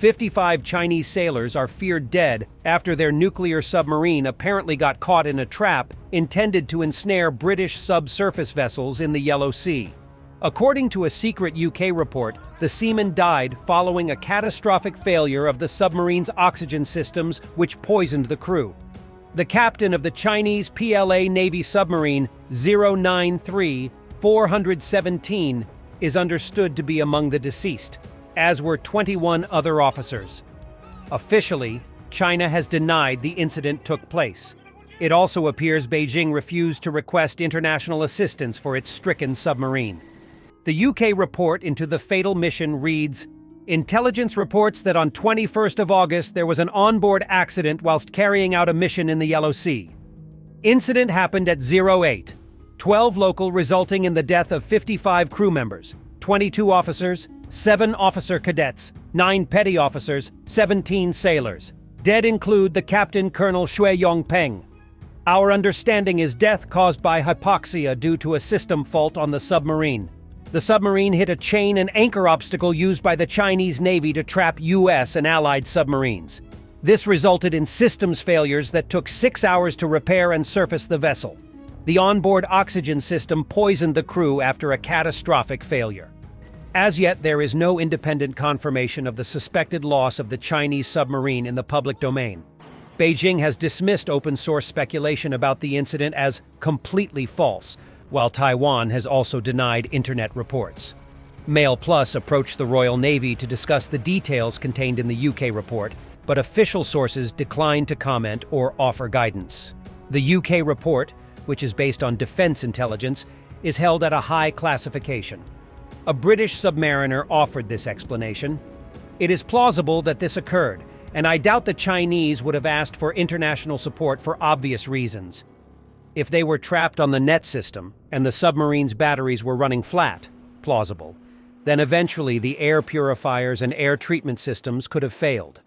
55 Chinese sailors are feared dead after their nuclear submarine apparently got caught in a trap intended to ensnare British subsurface vessels in the Yellow Sea. According to a secret UK report, the seamen died following a catastrophic failure of the submarine's oxygen systems, which poisoned the crew. The captain of the Chinese PLA Navy submarine 093-417 is understood to be among the deceased, as were 21 other officers. Officially, China has denied the incident took place. It also appears Beijing refused to request international assistance for its stricken submarine. The UK report into the fatal mission reads, "Intelligence reports that on 21st of August there was an onboard accident whilst carrying out a mission in the Yellow Sea. Incident happened at 08, 12 local, resulting in the death of 55 crew members, 22 officers, 7 officer cadets, 9 petty officers, 17 sailors. Dead include the captain, Colonel Shui Yongpeng. Our understanding is death caused by hypoxia due to a system fault on the submarine. The submarine hit a chain and anchor obstacle used by the Chinese Navy to trap US and Allied submarines. This resulted in systems failures that took 6 hours to repair and surface the vessel. The onboard oxygen system poisoned the crew after a catastrophic failure." As yet, there is no independent confirmation of the suspected loss of the Chinese submarine in the public domain. Beijing has dismissed open-source speculation about the incident as completely false, while Taiwan has also denied internet reports. Mail Plus approached the Royal Navy to discuss the details contained in the UK report, but official sources declined to comment or offer guidance. The UK report, which is based on defense intelligence, is held at a high classification. A British submariner offered this explanation. "It is plausible that this occurred, and I doubt the Chinese would have asked for international support for obvious reasons. If they were trapped on the net system and the submarine's batteries were running flat, plausible, then eventually the air purifiers and air treatment systems could have failed,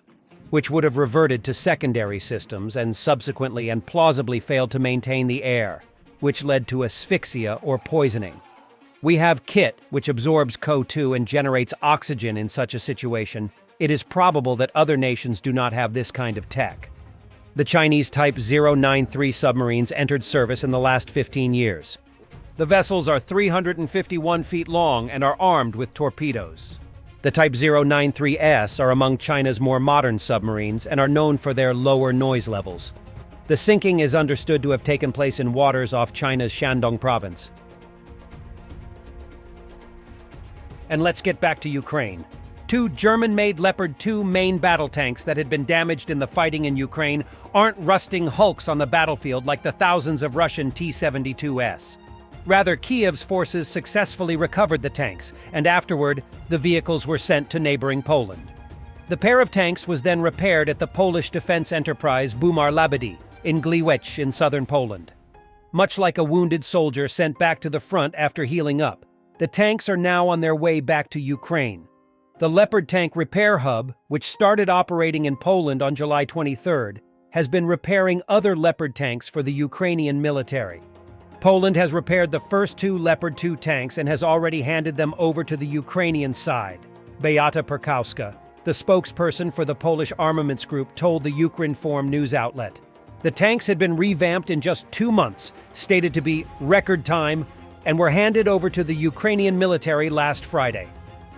which would have reverted to secondary systems and subsequently and plausibly failed to maintain the air, which led to asphyxia or poisoning. We have kit which absorbs CO2 and generates oxygen in such a situation. It is probable that other nations do not have this kind of tech." The Chinese Type 093 submarines entered service in the last 15 years. The vessels are 351 feet long and are armed with torpedoes. The Type 093S are among China's more modern submarines and are known for their lower noise levels. The sinking is understood to have taken place in waters off China's Shandong province. And let's get back to Ukraine. 2 German-made Leopard 2 main battle tanks that had been damaged in the fighting in Ukraine aren't rusting hulks on the battlefield like the thousands of Russian T-72S. Rather, Kiev's forces successfully recovered the tanks, and afterward, the vehicles were sent to neighboring Poland. The pair of tanks was then repaired at the Polish defense enterprise Bumar-Labady in Gliwice in southern Poland. Much like a wounded soldier sent back to the front after healing up, the tanks are now on their way back to Ukraine. The Leopard tank repair hub, which started operating in Poland on July 23rd, has been repairing other Leopard tanks for the Ukrainian military. Poland has repaired the first 2 Leopard 2 tanks and has already handed them over to the Ukrainian side. Beata Perkowska, the spokesperson for the Polish armaments group, told the Ukrinform news outlet. The tanks had been revamped in just 2 months, stated to be record time, and were handed over to the Ukrainian military last Friday.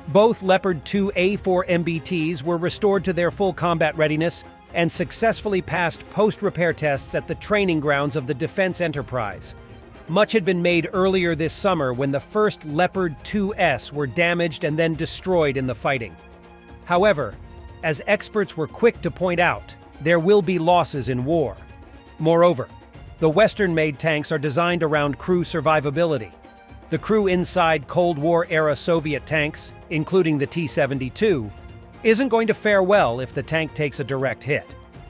Both Leopard 2 A4 MBTs were restored to their full combat readiness and successfully passed post-repair tests at the training grounds of the defense enterprise. Much had been made earlier this summer when the first Leopard 2S were damaged and then destroyed in the fighting. However, as experts were quick to point out, there will be losses in war. Moreover, the Western-made tanks are designed around crew survivability. The crew inside Cold War-era Soviet tanks, including the T-72, isn't going to fare well if the tank takes a direct hit.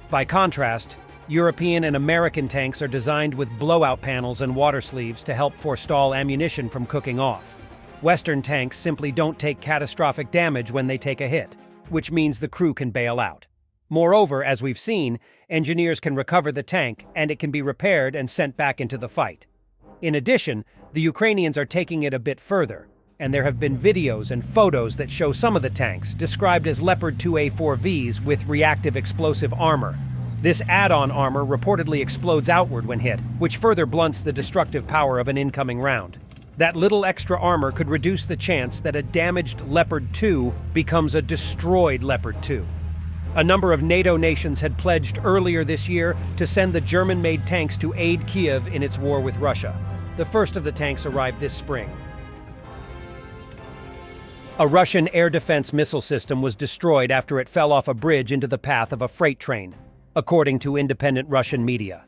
By contrast, European and American tanks are designed with blowout panels and water sleeves to help forestall ammunition from cooking off. Western tanks simply don't take catastrophic damage when they take a hit, which means the crew can bail out. Moreover, as we've seen, engineers can recover the tank and it can be repaired and sent back into the fight. In addition, the Ukrainians are taking it a bit further. and there have been videos and photos that show some of the tanks, described as Leopard 2A4Vs with reactive explosive armor. This add-on armor reportedly explodes outward when hit, which further blunts the destructive power of an incoming round. That little extra armor could reduce the chance that a damaged Leopard 2 becomes a destroyed Leopard 2. A number of NATO nations had pledged earlier this year to send the German-made tanks to aid Kiev in its war with Russia. The first of the tanks arrived this spring. A Russian air defense missile system was destroyed after it fell off a bridge into the path of a freight train, according to independent Russian media.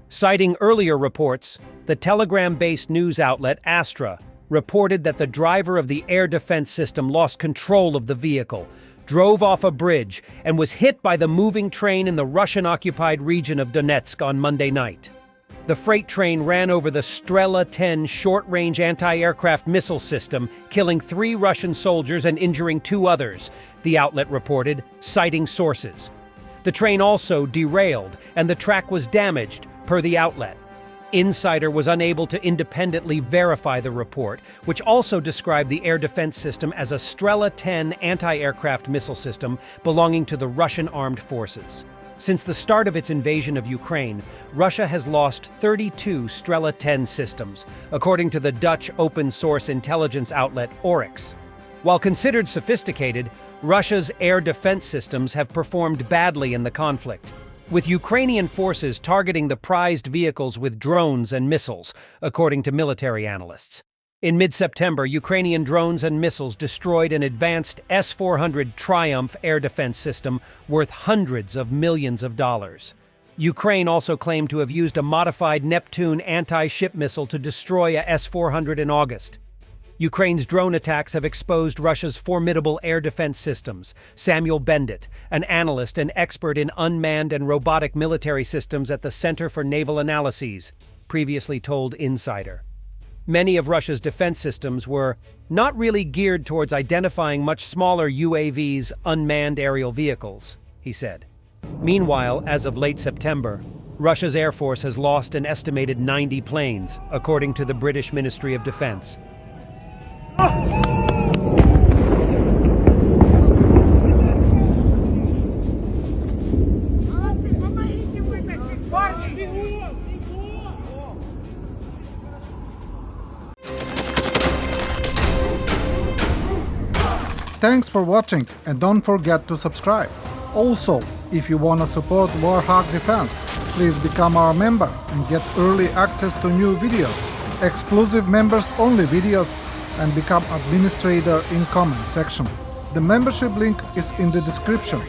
Citing earlier reports, the Telegram-based news outlet Astra reported that the driver of the air defense system lost control of the vehicle, drove off a bridge, and was hit by the moving train in the Russian-occupied region of Donetsk on Monday night. The freight train ran over the Strela 10 short-range anti-aircraft missile system, killing 3 Russian soldiers and injuring 2 others, the outlet reported, citing sources. The train also derailed, and the track was damaged, per the outlet. Insider was unable to independently verify the report, which also described the air defense system as a Strela 10 anti-aircraft missile system belonging to the Russian armed forces. Since the start of its invasion of Ukraine, Russia has lost 32 Strela 10 systems, according to the Dutch open-source intelligence outlet Oryx. While considered sophisticated, Russia's air defense systems have performed badly in the conflict, with Ukrainian forces targeting the prized vehicles with drones and missiles, according to military analysts. In mid-September, Ukrainian drones and missiles destroyed an advanced S-400 Triumph air defense system worth hundreds of millions of dollars. Ukraine also claimed to have used a modified Neptune anti-ship missile to destroy a S-400 in August. Ukraine's drone attacks have exposed Russia's formidable air defense systems. Samuel Bendit, an analyst and expert in unmanned and robotic military systems at the Center for Naval Analyses, previously told Insider. Many of Russia's defense systems were not really geared towards identifying much smaller UAVs, unmanned aerial vehicles, he said. Meanwhile, as of late September, Russia's Air Force has lost an estimated 90 planes, according to the British Ministry of Defense. Thanks for watching and don't forget to subscribe. Also, if you wanna support Warthog Defense, please become our member and get early access to new videos, exclusive members-only videos, and become administrator in comment section. The membership link is in the description.